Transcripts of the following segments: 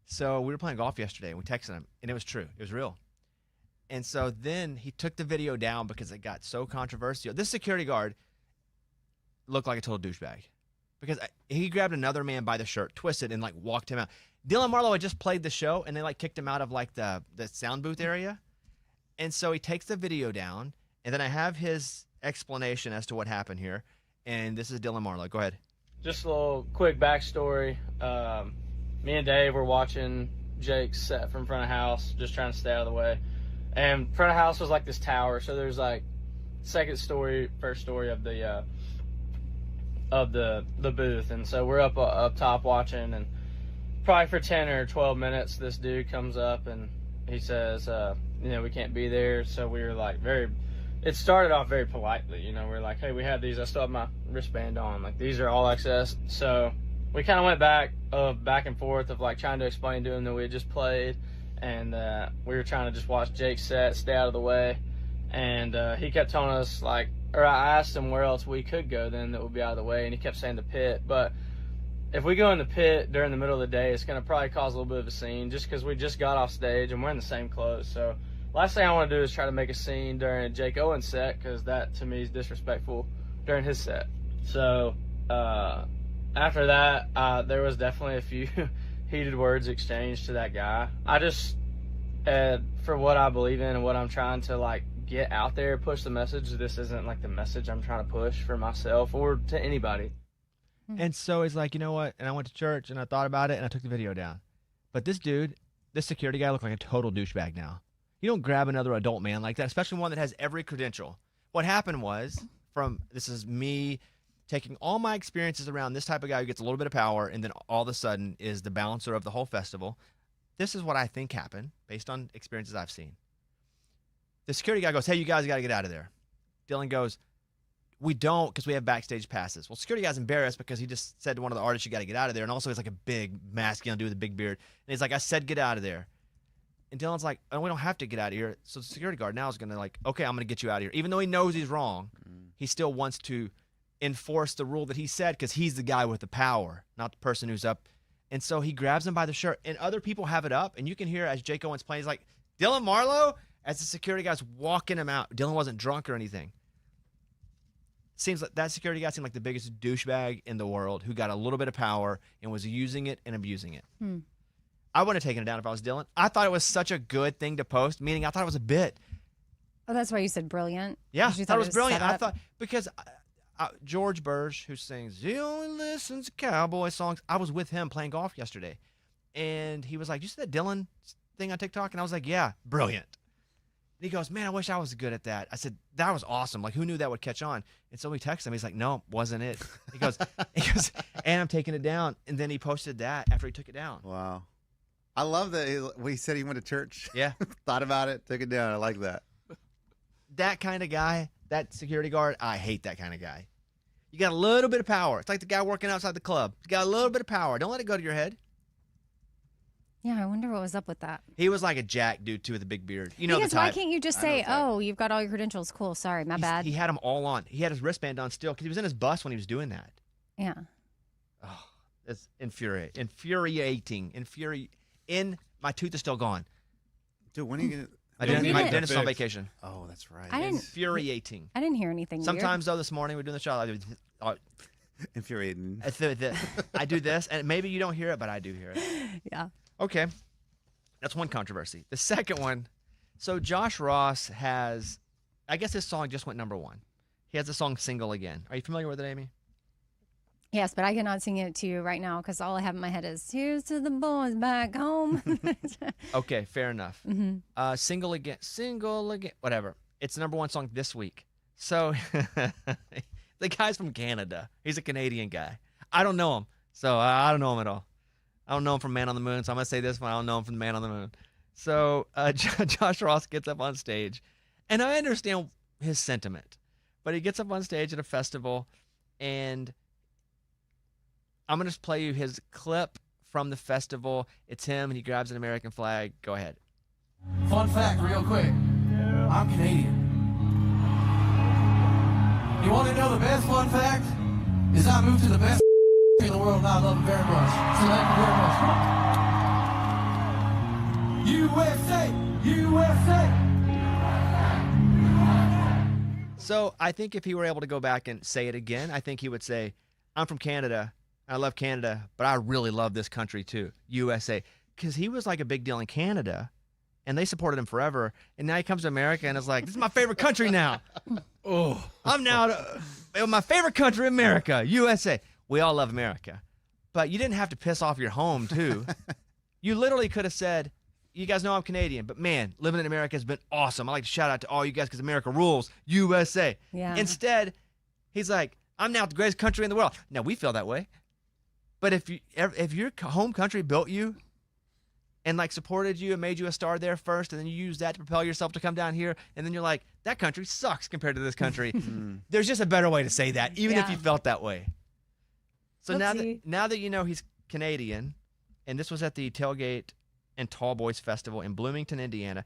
So we were playing golf yesterday, and we texted him, and it was true. It was real. And so then he took the video down because it got so controversial. This security guard looked like a total douchebag because he grabbed another man by the shirt, twisted, and, like, walked him out. Dylan Marlo had just played the show, and they, like, kicked him out of, like, the sound booth area. And so he takes the video down, and then I have his explanation as to what happened here. And this is Dylan Marlo. Go ahead. Just a little quick backstory. Me and Dave were watching Jake's set from front of house, just trying to stay out of the way. And front of house was like this tower, so there's like second story, first story of the booth, and so we're up top watching, and probably for 10 or 12 minutes, this dude comes up and he says, we can't be there. So we were like it started off very politely, we're like, hey, we have these. I still have my wristband on. Like, these are all access. So we kind of went back and forth of, like, trying to explain to him that we had just played, and we were trying to just watch Jake's set, stay out of the way. And he kept telling us, like, or I asked him where else we could go then that would be out of the way, and he kept saying the pit. But if we go in the pit during the middle of the day, it's going to probably cause a little bit of a scene just because we just got off stage and we're in the same clothes. So last thing I want to do is try to make a scene during Jake Owen's set, because that to me is disrespectful during his set. So after that, there was definitely a few heated words exchanged to that guy. I just, for what I believe in and what I'm trying to, like, get out there, push the message, this isn't, like, the message I'm trying to push for myself or to anybody. And so he's like, you know what? And I went to church, and I thought about it, and I took the video down. But this dude, this security guy, looked like a total douchebag now. You don't grab another adult man like that, especially one that has every credential. What happened was, this is me taking all my experiences around this type of guy who gets a little bit of power and then all of a sudden is the balancer of the whole festival. This is what I think happened based on experiences I've seen. The security guy goes, hey, you guys got to get out of there. Dylan goes, we don't, because we have backstage passes. Well, security guy's embarrassed because he just said to one of the artists, you got to get out of there. And also he's like a big masculine dude with a big beard. And he's like, I said get out of there. And Dylan's like, oh, we don't have to get out of here. So the security guard now is going to, like, okay, I'm going to get you out of here. Even though he knows he's wrong, he still wants to enforce the rule that he said because he's the guy with the power, not the person who's up. And so he grabs him by the shirt, and other people have it up, and you can hear as Jake Owen's playing, he's like, Dylan Marlo, as the security guy's walking him out. Dylan wasn't drunk or anything. Seems like that security guy seemed like the biggest douchebag in the world who got a little bit of power and was using it and abusing it. I wouldn't have taken it down if I was Dylan. I thought it was such a good thing to post, meaning I thought it was a bit. Oh, that's why you said brilliant? Yeah, I thought it was brilliant. set up? I thought, because George Burge, who sings, he only listens to cowboy songs, I was with him playing golf yesterday. And he was like, you see that Dylan thing on TikTok? And I was like, yeah, brilliant. And he goes, man, I wish I was good at that. I said, that was awesome. Like, who knew that would catch on? And so we texted him. He's like, no, wasn't it. He goes, and I'm taking it down. And then he posted that after he took it down. Wow. I love that he said he went to church. Yeah. Thought about it, took it down. I like that. That kind of guy, that security guard, I hate that kind of guy. You got a little bit of power. It's like the guy working outside the club. You got a little bit of power. Don't let it go to your head. Yeah, I wonder what was up with that. He was like a jack dude, too, with a big beard. You know because the type. why can't you just say, oh, you've got all your credentials. Cool. Sorry, my bad. He had them all on. He had his wristband on still because he was in his bus when he was doing that. Yeah. Oh, it's infuriating. My tooth is still gone. Dude, when are you going to... My dentist is on vacation. Oh, that's right. Infuriating. I didn't hear anything Sometimes, though, this morning we're doing the show. I do, infuriating. I do this, and maybe you don't hear it, but I do hear it. Yeah. Okay. That's one controversy. The second one, so Josh Ross has, I guess his song just went #1. He has the song Single Again. Are you familiar with it, Amy? Yes, but I cannot sing it to you right now because all I have in my head is, here's to the boys back home. Okay, fair enough. Single Again, whatever. It's the #1 song this week. So the guy's from Canada. He's a Canadian guy. I don't know him, so I don't know him at all. I don't know him from Man on the Moon, so I'm going to say this one. I don't know him from Man on the Moon. So Josh Ross gets up on stage, and I understand his sentiment, but he gets up on stage at a festival, and I'm going to play you his clip from the festival. It's him, and he grabs an American flag. Go ahead. Fun fact, real quick. I'm Canadian. You want to know the best fun fact? Is I moved to the best in the world, and I love it very much. So thank you very much. USA! USA! So I think if he were able to go back and say it again, I think he would say, I'm from Canada. I love Canada, but I really love this country too, USA. Because he was like a big deal in Canada, and they supported him forever. And now he comes to America and is like, this is my favorite country now. Oh, I'm now my favorite country, America, USA. We all love America. But you didn't have to piss off your home too. You literally could have said, you guys know I'm Canadian, but man, living in America has been awesome. I like to shout out to all you guys because America rules, USA. Yeah. Instead, he's like, I'm now the greatest country in the world. Now, we feel that way. But if your home country built you and like supported you and made you a star there first, and then you use that to propel yourself to come down here, and then you're like, that country sucks compared to this country. There's just a better way to say that, even if Yeah. you felt that way. So Oopsie. now that you know he's Canadian, and this was at the Tailgate and Tall Boys Festival in Bloomington, Indiana.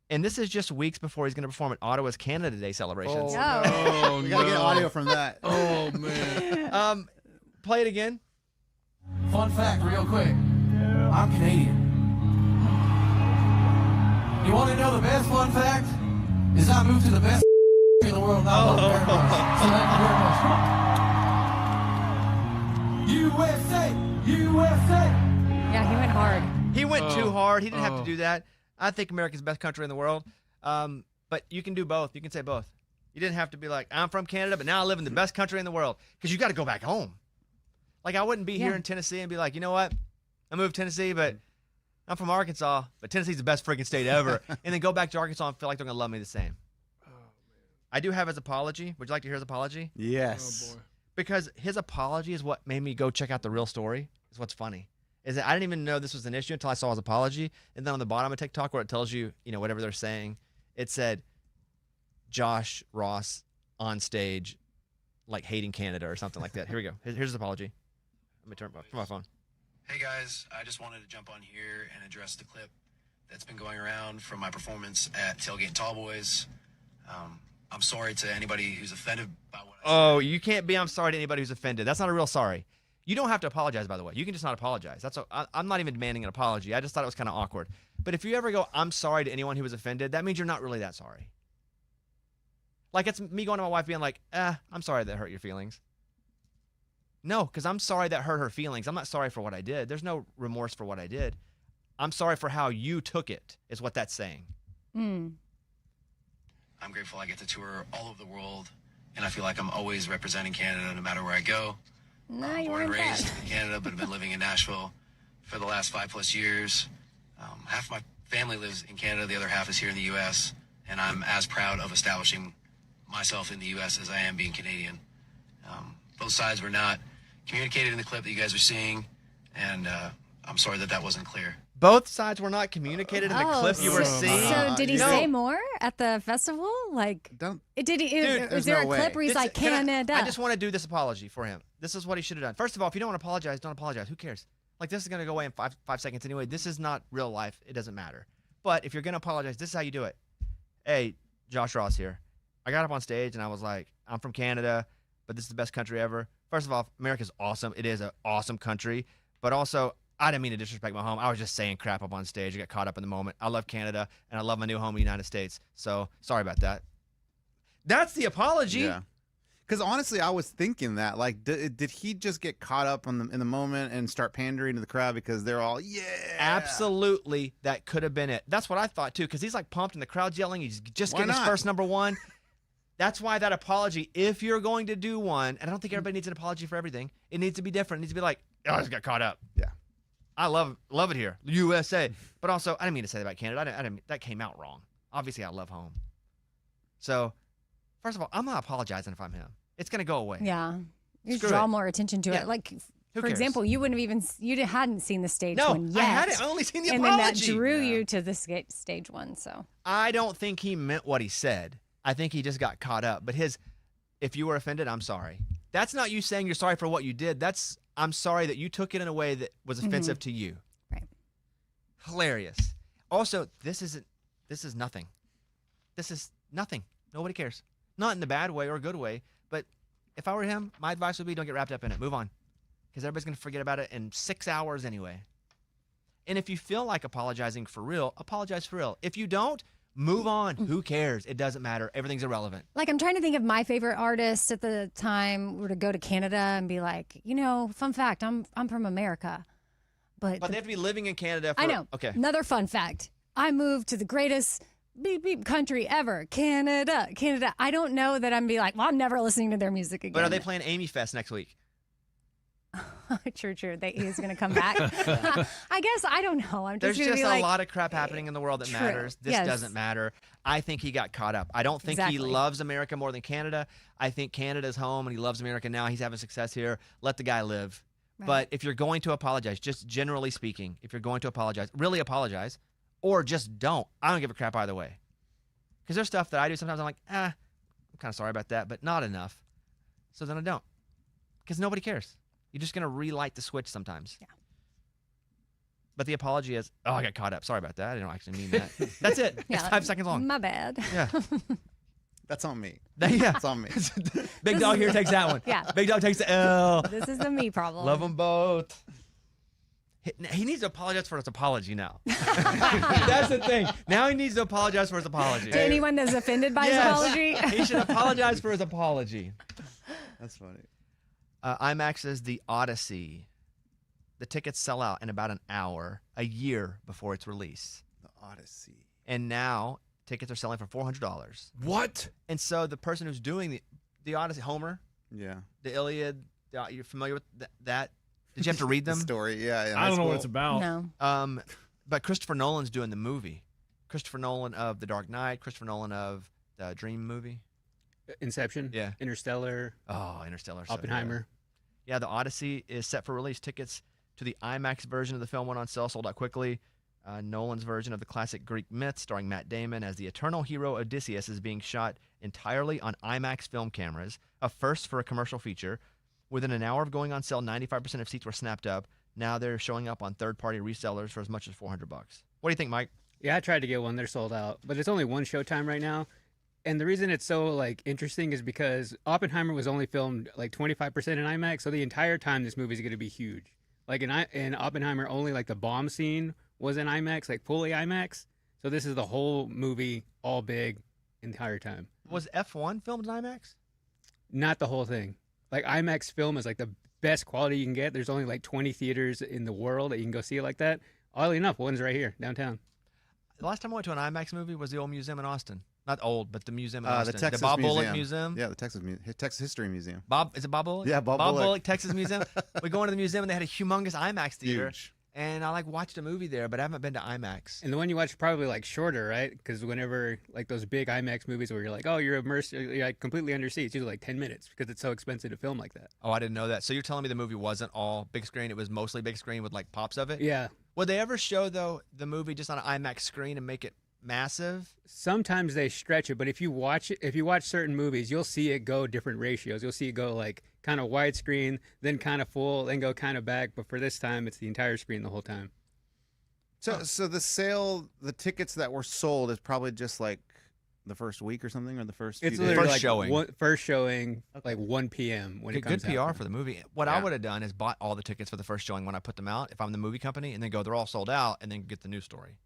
And this is just weeks before he's going to perform at Ottawa's Canada Day celebrations. Oh. oh We gotta get audio from that. Oh man. Play it again. Fun fact, real quick. I'm Canadian. You want to know the best fun fact? Is I moved to the best in the world. Not very much. So thank you very much. USA! USA! Yeah, he went hard. He went too Oh. hard. He didn't have Oh. to do that. I think America's the best country in the world. But you can do both. You can say both. You didn't have to be like, I'm from Canada, but now I live in the best country in the world. Because you got to go back home. Like, I wouldn't be here Yeah. in Tennessee and be like, you know what? I moved to Tennessee, but I'm from Arkansas. But Tennessee's the best freaking state ever. And then go back to Arkansas and feel like they're going to love me the same. I do have his apology. Would you like to hear his apology? Yes. Oh boy. Because his apology is what made me go check out the real story. Is what's funny. Is that I didn't even know this was an issue until I saw his apology. And then on the bottom of TikTok where it tells you, whatever they're saying, it said Josh Ross on stage like hating Canada or something like that. Here we go. Here's his apology. Let me turn my phone. Hey guys, I just wanted to jump on here and address the clip that's been going around from my performance at Tailgate Tall Boys. I'm sorry to anybody who's offended by what I said. Oh, you can't be I'm sorry to anybody who's offended. That's not a real sorry. You don't have to apologize, by the way. You can just not apologize. I'm not even demanding an apology. I just thought it was kind of awkward. But if you ever go, I'm sorry to anyone who was offended, that means you're not really that sorry. Like, it's me going to my wife being like, I'm sorry that hurt your feelings. No, because I'm sorry that hurt her feelings. I'm not sorry for what I did. There's no remorse for what I did. I'm sorry for how you took it, is what that's saying. Mm. I'm grateful I get to tour all over the world, and I feel like I'm always representing Canada no matter where I go. No, I'm you born and weren't raised that. in Canada, but have been living in Nashville for the last 5+ years. Half my family lives in Canada, the other half is here in the U.S., and I'm as proud of establishing myself in the U.S. as I am being Canadian. Both sides were not communicated in the clip that you guys are seeing, and I'm sorry that wasn't clear. Both sides were not communicated in the clip you were so, seeing. So did he No. say more at the festival? Like, Don't. did he? Dude, is there's there no a clip way. where he's This- like can Canada? I just want to do this apology for him. This is what he should have done. First of all, if you don't want to apologize, don't apologize. Who cares? Like, this is going to go away in five seconds anyway. This is not real life. It doesn't matter. But if you're going to apologize, this is how you do it. Hey, Josh Ross here. I got up on stage and I was like, I'm from Canada, but this is the best country ever. First of all, America's awesome. It is an awesome country. But also, I didn't mean to disrespect my home. I was just saying crap up on stage. I got caught up in the moment. I love Canada, and I love my new home, the United States. So, sorry about that. That's the apology. Yeah. Because honestly, I was thinking that, like, did he just get caught up in the moment and start pandering to the crowd because they're all, yeah. Absolutely, that could have been it. That's what I thought, too, because he's, like, pumped and the crowd's yelling. He's just Why getting his not? first number one. That's why that apology, if you're going to do one, and I don't think everybody needs an apology for everything. It needs to be different. It needs to be like, oh, I just got caught up. Yeah. I love it here, USA. But also, I didn't mean to say that about Canada. I didn't, that came out wrong. Obviously, I love home. So, first of all, I'm not apologizing if I'm him. It's going to go away. Yeah, you Screw draw it. more attention to Yeah. it. Like, Who for cares? example, you wouldn't have even you hadn't seen the stage No, one yet. I hadn't. I only seen the and then that apology. drew you to the stage one. So I don't think he meant what he said. I think he just got caught up. But if you were offended, I'm sorry. That's not you saying you're sorry for what you did. That's, I'm sorry that you took it in a way that was offensive to you. Right. Hilarious. Also, this is nothing. This is nothing. Nobody cares. Not in the bad way or good way. But if I were him, my advice would be don't get wrapped up in it. Move on. Because everybody's going to forget about it in 6 hours anyway. And if you feel like apologizing for real, apologize for real. If you don't, move on. Who cares? It doesn't matter. Everything's irrelevant. Like, I'm trying to think of my favorite artists at the time were to go to Canada and be like, fun fact, I'm from America. But they have to be living in Canada for... I know. Okay. Another fun fact. I moved to the greatest beep beep country ever, Canada. I don't know that I'm be like, well, I'm never listening to their music again. But are they playing Amy Fest next week? True. He's going to come back. I guess I don't know. I'm There's just going to just be a like, lot of crap happening in the world that True. matters. This Yes. doesn't matter. I think he got caught up. I don't think he Exactly. loves America more than Canada. I think Canada's home and he loves America now. He's having success here. Let the guy live. Right. But if you're going to apologize, just generally speaking, if you're going to apologize, really apologize, or just don't. I don't give a crap either way. Because there's stuff that I do sometimes I'm like, I'm kind of sorry about that, but not enough. So then I don't. Because nobody cares. You're just going to relight the switch sometimes. Yeah. But the apology is, I got caught up. Sorry about that. I didn't actually mean that. That's it. Yeah, It's 5 seconds long. My bad. Yeah. That's on me. Yeah. That's on me. Big dog here takes that one. Yeah. Big dog takes the L. This is the me problem. Love them both. He needs to apologize for his apology now. That's the thing. Now he needs to apologize for his apology. To anyone that's offended by Yes. his apology. He should apologize for his apology. That's funny. IMAX is the Odyssey. The tickets sell out in about an hour, a year before its release. The Odyssey. And now tickets are selling for $400. What? And so the person who's doing the Odyssey, Homer, Yeah. the Iliad, you're familiar with that? Did you have to read The them? story. Yeah. in I high don't know what school. it's about. No. But Christopher Nolan's doing the movie. Christopher Nolan of The Dark Knight, Christopher Nolan of the Dream movie. Inception. Yeah. Interstellar. Oh, Interstellar. so good. Oppenheimer. Yeah, the Odyssey is set for release. Tickets to the IMAX version of the film went on sale, sold out quickly. Nolan's version of the classic Greek myth, starring Matt Damon as the eternal hero Odysseus, is being shot entirely on IMAX film cameras, a first for a commercial feature. Within an hour of going on sale, 95% of seats were snapped up. Now they're showing up on third-party resellers for as much as $400. What do you think, Mike? Yeah, I tried to get one. They're sold out, but it's only one showtime right now. And the reason it's so interesting is because Oppenheimer was only filmed 25% in IMAX, so the entire time this movie is going to be huge. In Oppenheimer, only the bomb scene was in IMAX, fully IMAX. So this is the whole movie, all big, entire time. Was F1 filmed in IMAX? Not the whole thing. IMAX film is the best quality you can get. There's only 20 theaters in the world that you can go see it like that. Oddly enough, one's right here downtown. The last time I went to an IMAX movie was the old museum in Austin. Not old, but the museum in The Austin. Texas Bob Museum. Bullock Museum. Yeah, the Texas History Museum. Is it Bob Bullock? Yeah, Bob Bullock. Bullock, Texas Museum. We go into the museum and they had a humongous IMAX theater. Huge. And I watched a movie there, but I haven't been to IMAX. And the one you watch probably shorter, right? Because whenever those big IMAX movies where you're immersed, you're completely under seats, usually 10 minutes because it's so expensive to film like that. Oh, I didn't know that. So you're telling me the movie wasn't all big screen? It was mostly big screen with pops of it? Yeah. Would they ever show the movie just on an IMAX screen and make it massive? Sometimes they stretch it, but if you watch certain movies, you'll see it go different ratios. You'll see it go kind of widescreen, then kind of full, then go kind of back. But for this time, it's the entire screen the whole time. So the tickets that were sold is probably just the first week or something, or the first. It's few days? literally First showing. First showing, 1 p.m. when it Good comes PR out. for the movie. What I Yeah. would have done is bought all the tickets for the first showing when I put them out, if I'm the movie company, and then they're all sold out, and then get the news story.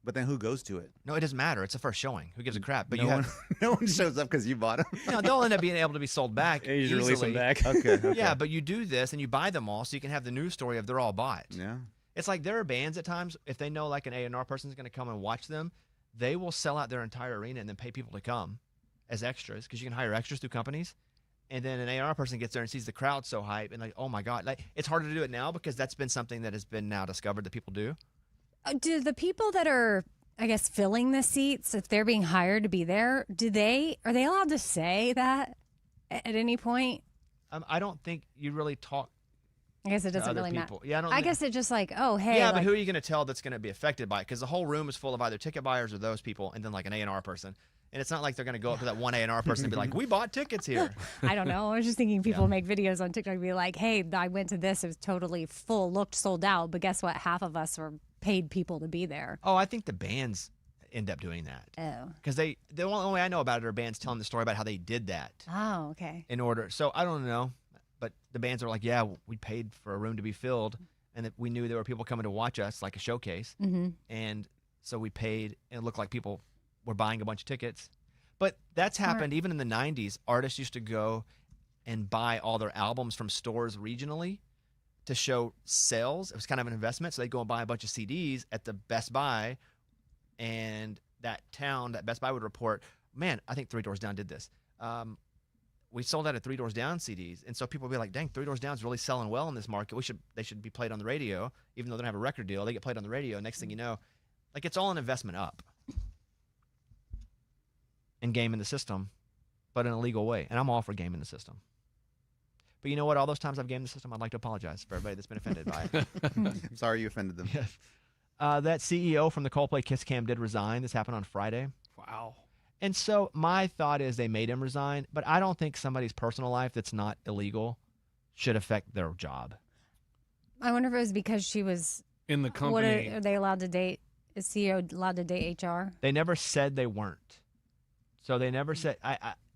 But then who goes to it? No, it doesn't matter. It's the first showing. Who gives a crap? But no you one, have, no one shows up because you bought them. they'll end up being able to be sold back Yeah, you just easily. release them back. Okay. Yeah, but you do this and you buy them all so you can have the news story of they're all bought. Yeah. It's there are bands at times, if they know an A&R person is going to come and watch them, they will sell out their entire arena and then pay people to come as extras because you can hire extras through companies. And then an A&R person gets there and sees the crowd so hype and oh my God. It's harder to do it now because that's been something that has been now discovered that people do. Do the people that are, I guess, filling the seats, if they're being hired to be there, are they allowed to say that at any point? I don't think you really talk I guess it to doesn't other really matter. people. Yeah, I guess it just oh, hey. Yeah, but who are you going to tell that's going to be affected by it? Because the whole room is full of either ticket buyers or those people, and then an A&R person. And it's not like they're going to go up to that one A&R person and be like, "We bought tickets here." I don't know. I was just thinking people make videos on TikTok and be like, hey, I went to this. It was totally full, looked sold out. But guess what? Half of us were paid people to be there. Oh, I think the bands end up doing that Oh. because the only way I know about it are bands telling the story about how they did that Oh, okay. in order. So I don't know, but the bands are like, "Yeah, we paid for a room to be filled." and that we knew there were people coming to watch us, like a showcase. Mm-hmm. And so we paid, and it looked like people were buying a bunch of tickets. But that's Smart. happened even in the 90s. Artists used to go and buy all their albums from stores regionally to show sales. It was kind of an investment. So they'd go and buy a bunch of CDs at the Best Buy, and that Best Buy would report, man, I think Three Doors Down did this. We sold out of Three Doors Down CDs. And so people would be like, dang, Three Doors Down's really selling well in this market. They should be played on the radio. Even though they don't have a record deal, they get played on the radio. Next thing you know, like, it's all an investment up and gaming the system, but in a legal way. And I'm all for gaming the system. But you know what? All those times I've gamed the system, I'd like to apologize for everybody that's been offended by it. I'm sorry you offended them. Yes. That CEO from the Coldplay Kiss Cam did resign. This happened on Friday. Wow. And so my thought is they made him resign, but I don't think somebody's personal life that's not illegal should affect their job. I wonder if it was because she was. In the What company. are they allowed to date? Is CEO allowed to date HR? They never said they weren't. So they never said.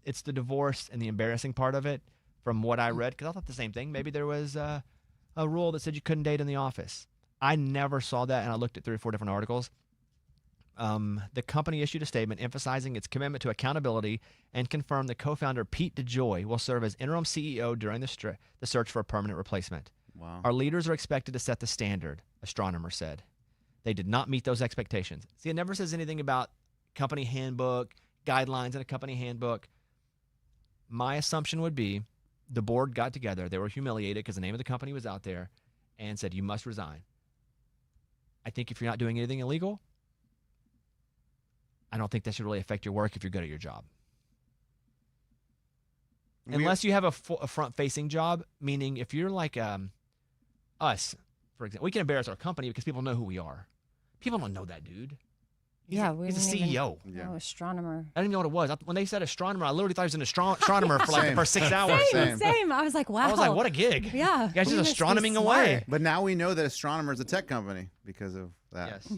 It's the divorce and the embarrassing part of it from what I read, because I thought the same thing. Maybe there was a rule that said you couldn't date in the office. I never saw that, and I looked at 3 or 4 different articles. The company issued a statement emphasizing its commitment to accountability and confirmed the co-founder Pete DeJoy will serve as interim CEO during the search for a permanent replacement. Wow. Our leaders are expected to set the standard, astronomer said. They did not meet those expectations. See, it never says anything about company handbook, guidelines in a company handbook. My assumption would be the board got together. They were humiliated because the name of the company was out there and said, you must resign. I think if you're not doing anything illegal, I don't think that should really affect your work if you're good at your job. Unless you have a front-facing job, meaning if you're like us, for example, we can embarrass our company because people know who we are. People don't know that dude. He's a didn't even CEO. know astronomer. I didn't even know what it was. When they said astronomer, I literally thought he was an astronomer for like the first 6 hours. Same. I was like, wow. I was like, what a gig. Yeah. You guys we just must be astronoming smart. away. But now we know that Astronomer is a tech company because of that. Yes.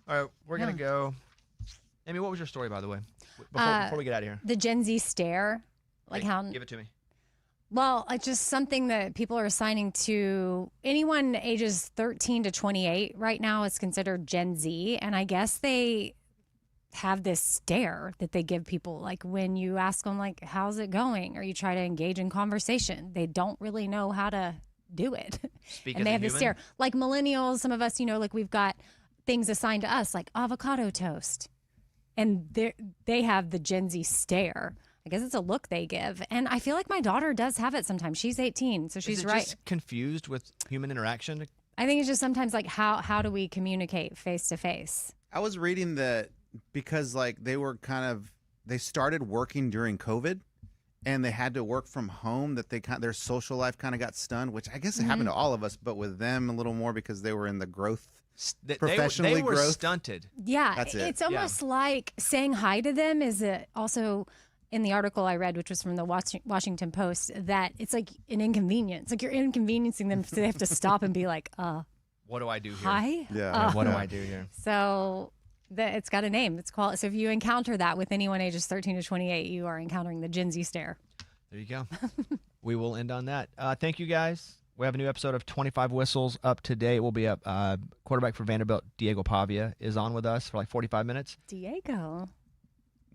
All right, we're going to go. Amy, what was your story, by the way, before we get out of here? The Gen Z stare. Like Hey, how. Give it to me. Well, it's just something that people are assigning to anyone ages 13 to 28 right now is considered Gen Z. And I guess they have this stare that they give people. Like when you ask them, like, how's it going? Or you try to engage in conversation, they don't really know how to do it. Speak And as they a have this human? stare. Like millennials, some of us, like we've got things assigned to us, like avocado toast. And they have the Gen Z stare. I guess it's a look they give. And I feel like my daughter does have it sometimes. She's 18, so she's Is it right. just confused with human interaction? I think it's just sometimes like how do we communicate face to face? I was reading that because like they started working during COVID and they had to work from home, that their social life kind of got stunned, which I guess it happened to all of us, but with them a little more because they were in the growth. Professionally they were growth. stunted. Yeah, That's it. it's almost like saying hi to them is also in the article I read, which was from the Washington Post, that it's like an inconvenience. Like you're inconveniencing them, so they have to stop and be like, What do I do here? hi? Yeah. What do I do here? So it's got a name. It's called. So if you encounter that with anyone ages 13 to 28, you are encountering the Gen Z stare. There you go. We will end on that. Thank you, guys. We have a new episode of 25 Whistles up today. We'll be up. Quarterback for Vanderbilt, Diego Pavia, is on with us for like 45 minutes. Diego.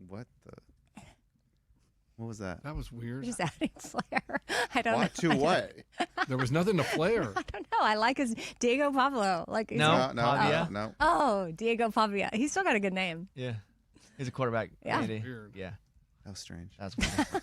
What was that? That was weird. Just adding flair. I don't know. To what? There was nothing to flare. I don't know. I like his Diego Pablo. Like he's No. No. like- Oh, Diego Pavia. He's still got a good name. Yeah. He's a quarterback. Yeah. Andy. Weird. Yeah. That was strange. That's weird.